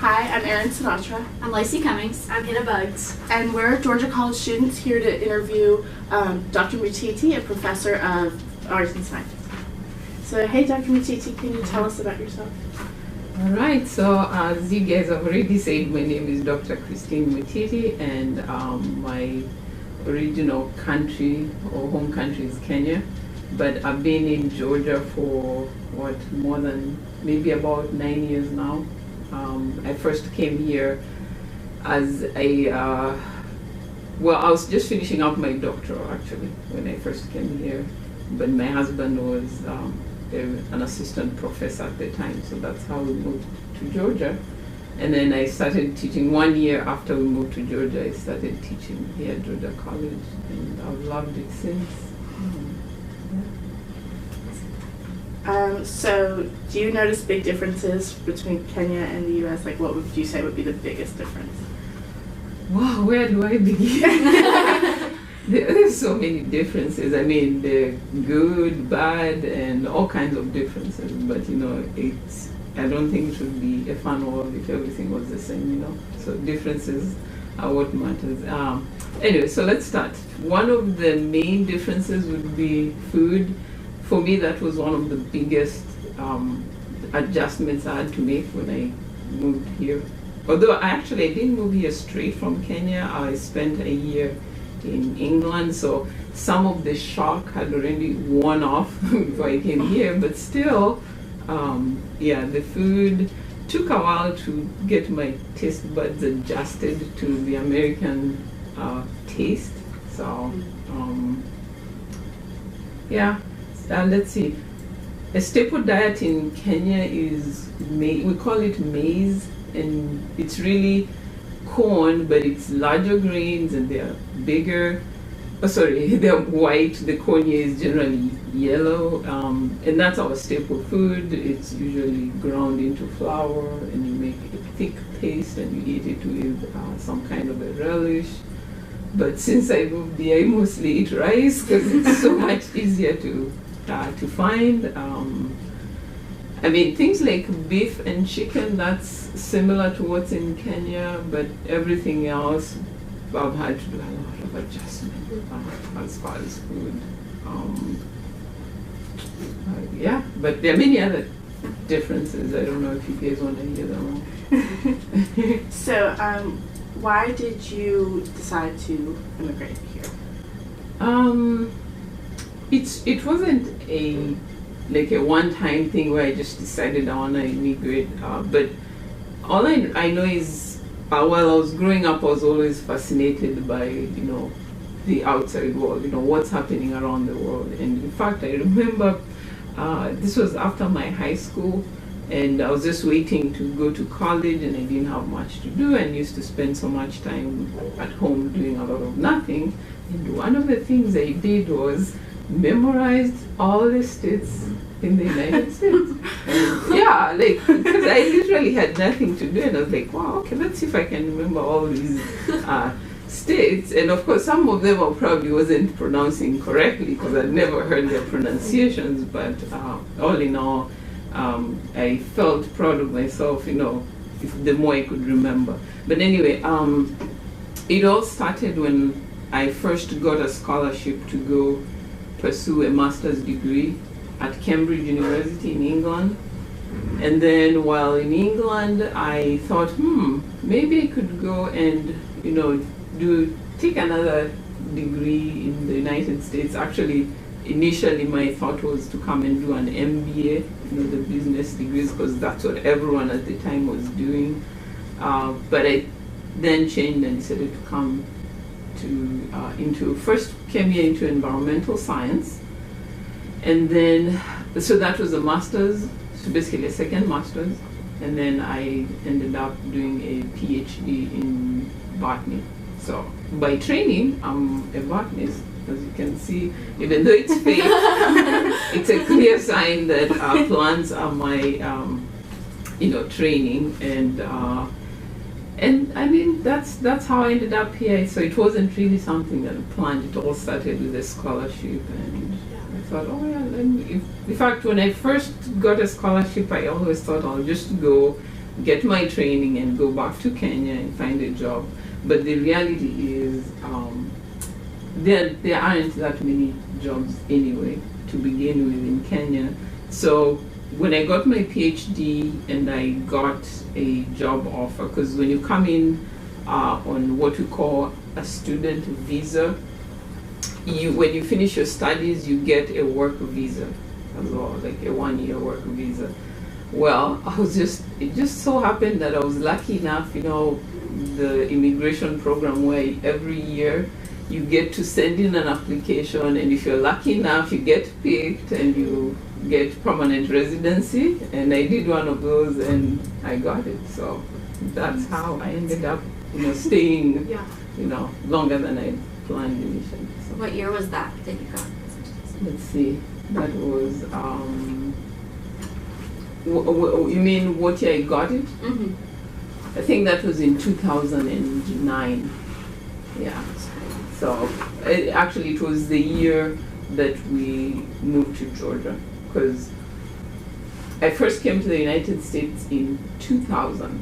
Hi, I'm Erin Sinatra. I'm Lacey Cummings. I'm Hannah Bugs. And we're Georgia College students here to interview Dr. Mutiti, a professor of arts and science. So, hey, Dr. Mutiti, can you tell us about yourself? All right, so as you guys have already said, my name is Dr. Christine Mutiti, and my original country or home country is Kenya, but I've been in Georgia for more than maybe about 9 years now. I first came here as I was just finishing up my doctoral actually when I first came here, but my husband was an assistant professor at the time, so that's how we moved to Georgia. And then I started teaching 1 year after we moved to Georgia. I started teaching here at Georgia College, and I've loved it since. So, do you notice big differences between Kenya and the U.S.? Like, what would you say would be the biggest difference? Wow, where do I begin? There's so many differences. I mean, they're good, bad, and all kinds of differences. But I don't think it would be a fun world if everything was the same. So differences are what matters. Anyway, so let's start. One of the main differences would be food. For me, that was one of the biggest adjustments I had to make when I moved here. Although I didn't move here straight from Kenya. I spent a year in England, so some of the shock had already worn off before I came here, but still, the food took a while to get my taste buds adjusted to the American taste. So, let's see. A staple diet in Kenya is we call it maize, and it's really corn, but it's larger grains and they're bigger. They're white. The corn here is generally yellow, and that's our staple food. It's usually ground into flour, and you make a thick paste and you eat it with some kind of a relish. But since I moved here, I mostly eat rice because it's so much easier to find. Things like beef and chicken, that's similar to what's in Kenya, but everything else, I've had to do a lot of adjustment as far as food. But there are many other differences. I don't know if you guys want to hear them all. So, why did you decide to immigrate here? It wasn't a one-time thing where I just decided I want to immigrate. But all I know is, while I was growing up, I was always fascinated by, the outside world, what's happening around the world. And in fact, I remember this was after my high school, and I was just waiting to go to college, and I didn't have much to do, and used to spend so much time at home doing a lot of nothing. And one of the things I did was memorized all the states in the United States. And because I literally had nothing to do, and I was like, wow, okay, let's see if I can remember all these states. And of course, some of them I probably wasn't pronouncing correctly because I'd never heard their pronunciations, but all in all, I felt proud of myself, the more I could remember. But anyway, it all started when I first got a scholarship to go pursue a master's degree at Cambridge University in England. And then while in England, I thought, maybe I could go and, take another degree in the United States. Actually, initially my thought was to come and do an MBA, the business degrees, because that's what everyone at the time was doing. But I then changed and decided to come first came here into environmental science, and then so that was a master's, so basically a second master's, and then I ended up doing a PhD in botany. So by training, I'm a botanist, as you can see, even though it's fake. It's a clear sign that plants are my training, and I mean that's how I ended up here. So it wasn't really something that I planned. It all started with a scholarship, and I thought, oh yeah. In fact, when I first got a scholarship, I always thought I'll just go get my training and go back to Kenya and find a job. But the reality is there aren't that many jobs anyway to begin with in Kenya. So when I got my PhD and I got a job offer, because when you come in on what we call a student visa, when you finish your studies, you get a work visa as well, like a 1-year work visa. Well, it just so happened that I was lucky enough, the immigration program where every year you get to send in an application, and if you're lucky enough, you get picked and you get permanent residency. And I did one of those and I got it. So that's how I ended up, staying, longer than I planned initially. So. What year was that you got? Let's see. That was, you mean what year I got it? Mm-hmm. I think that was in 2009. Yeah. So it was the year that we moved to Georgia, because I first came to the United States in 2000,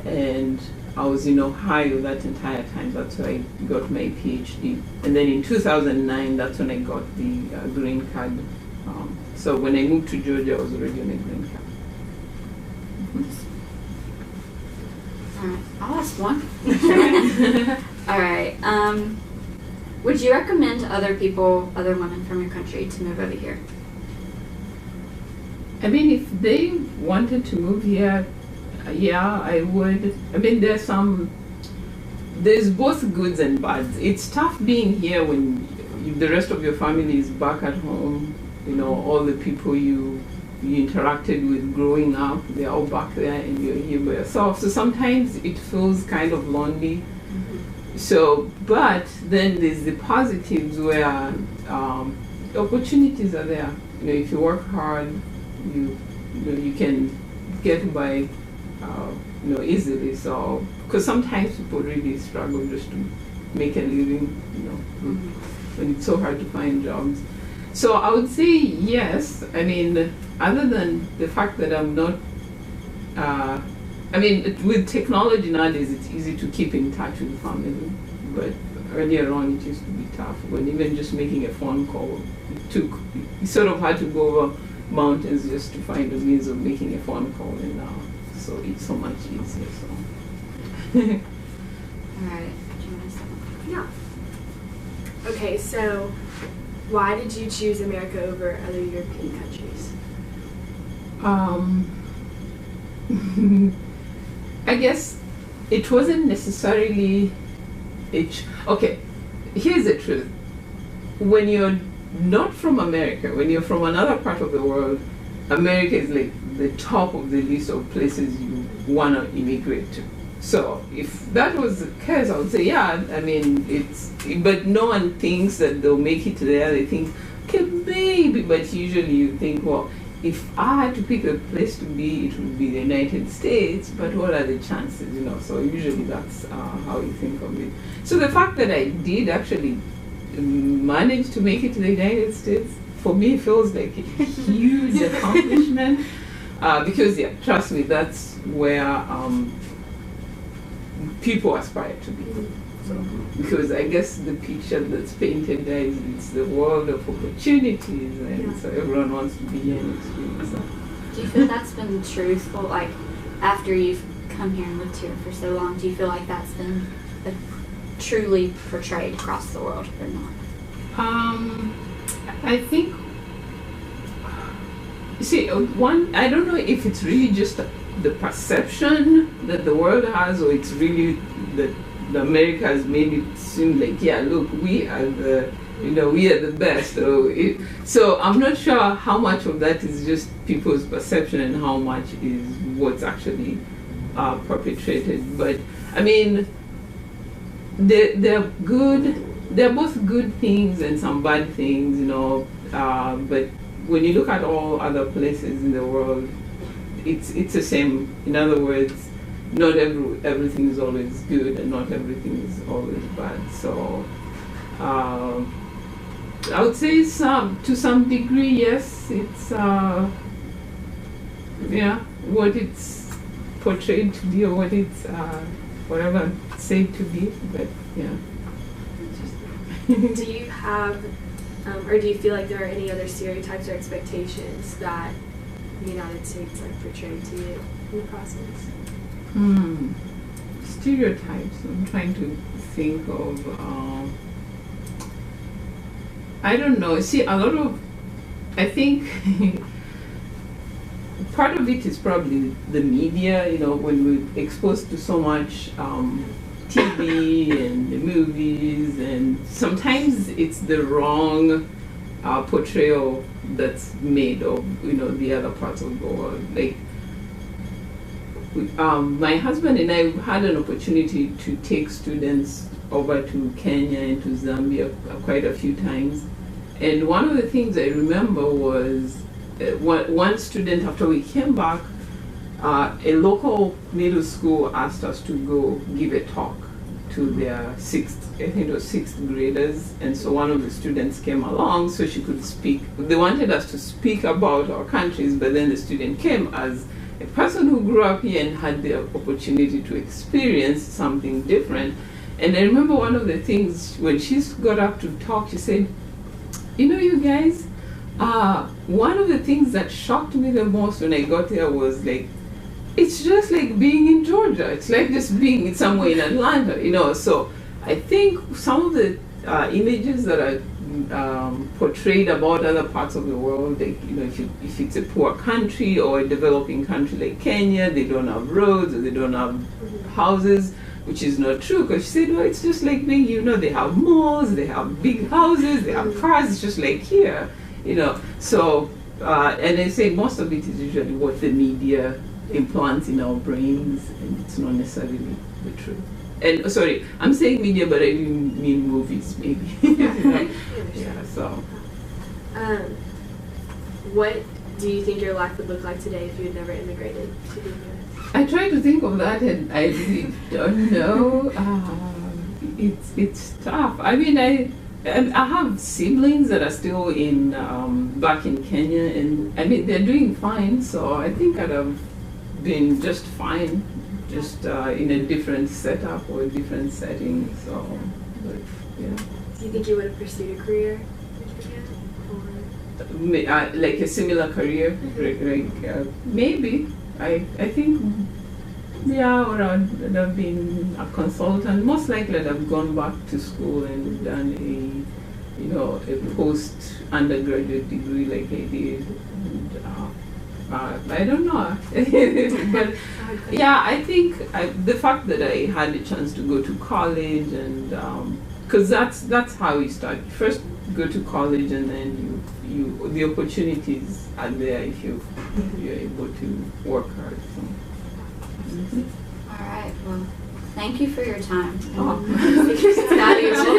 and I was in Ohio that entire time. That's where I got my PhD. And then in 2009, that's when I got the green card. So when I moved to Georgia, I was already on a green card. All right, I'll ask one. All right. Would you recommend to other women from your country to move over here? I mean, if they wanted to move here, yeah, I would. I mean, there's both goods and bads. It's tough being here when the rest of your family is back at home. All the people you interacted with growing up, they're all back there and you're here by yourself. So sometimes it feels kind of lonely. Mm-hmm. So, but then there's the positives where opportunities are there. If you work hard, you can get by, easily. So, because sometimes people really struggle just to make a living, mm-hmm. when it's so hard to find jobs. So I would say yes. I mean, other than the fact that I'm not, with technology nowadays, it's easy to keep in touch with family. But earlier on, it used to be tough. When even just making a phone call, you sort of had to go over mountains just to find a means of making a phone call. And now, so it's so much easier. So. All right. Do you want to say something? Yeah. Okay, so why did you choose America over other European countries? I guess it wasn't necessarily okay, here's the truth. When you're not from America, when you're from another part of the world, America is like the top of the list of places you want to immigrate to. So if that was the case, I would say, yeah, I mean, but no one thinks that they'll make it there. They think, okay, maybe, but usually you think, well, if I had to pick a place to be, it would be the United States, but what are the chances, So usually that's how you think of it. So the fact that I did actually manage to make it to the United States, for me, feels like a huge accomplishment. Because, yeah, trust me, that's where people aspire to be. So, because I guess the picture that's painted there is it's the world of opportunities, and so everyone wants to be here and experience that. Do you feel that's been truthful, like after you've come here and lived here for so long, do you feel like that's been truly portrayed across the world or not? I think, I don't know if it's really just the perception that the world has, or it's really that America has made it seem like, yeah, look, we are the best. So I'm not sure how much of that is just people's perception and how much is what's actually perpetrated. But I mean, they're good. They're both good things and some bad things, but when you look at all other places in the world, it's the same. In other words, not everything is always good and not everything is always bad. So I would say to some degree, yes, it's portrayed to be or what it's whatever it's said to be. But yeah. Do you have, or do you feel like there are any other stereotypes or expectations that the United States like portrayed to you in the process? Stereotypes. I'm trying to think of. I don't know. See, a lot of. I think part of it is probably the media. You know, when we're exposed to so much TV and the movies, and sometimes it's the wrong portrayal that's made of the other parts of the world. Like my husband and I had an opportunity to take students over to Kenya and to Zambia quite a few times, and one of the things I remember was one student, after we came back, a local middle school asked us to go give a talk to their sixth graders, and so one of the students came along so she could speak. They wanted us to speak about our countries, but then the student came as a person who grew up here and had the opportunity to experience something different. And I remember one of the things when she got up to talk, she said, you guys, one of the things that shocked me the most when I got there was like, it's just like being in Georgia. It's like just being somewhere in Atlanta, So I think some of the images that are portrayed about other parts of the world, like, if it's a poor country or a developing country like Kenya, they don't have roads or they don't have houses, which is not true, because she said, well, it's just like being, they have malls, they have big houses, they have cars, it's just like here, So, and I say most of it is usually what the media implants in our brains, and it's not necessarily the truth. And sorry, I'm saying media, but I didn't mean movies, maybe. Yeah, so. What do you think your life would look like today if you had never immigrated to the U.S.? I try to think of that, and I really don't know. It's tough. I mean, I have siblings that are still back in Kenya, and I mean they're doing fine. So I think I'd have been just fine, just in a different setup or a different setting. So, but yeah. Do you think you would have pursued a career in Kenya? Like a similar career, maybe. I think, yeah, or I'd have been a consultant. Most likely I'd have gone back to school and done a post-undergraduate degree like I did. And, I don't know. But yeah, I think the fact that I had a chance to go to college, and because that's how we start. First go to college, and then the opportunities are there if you're able to work hard. So. All right. Well, thank you for your time. Oh. It's valuable.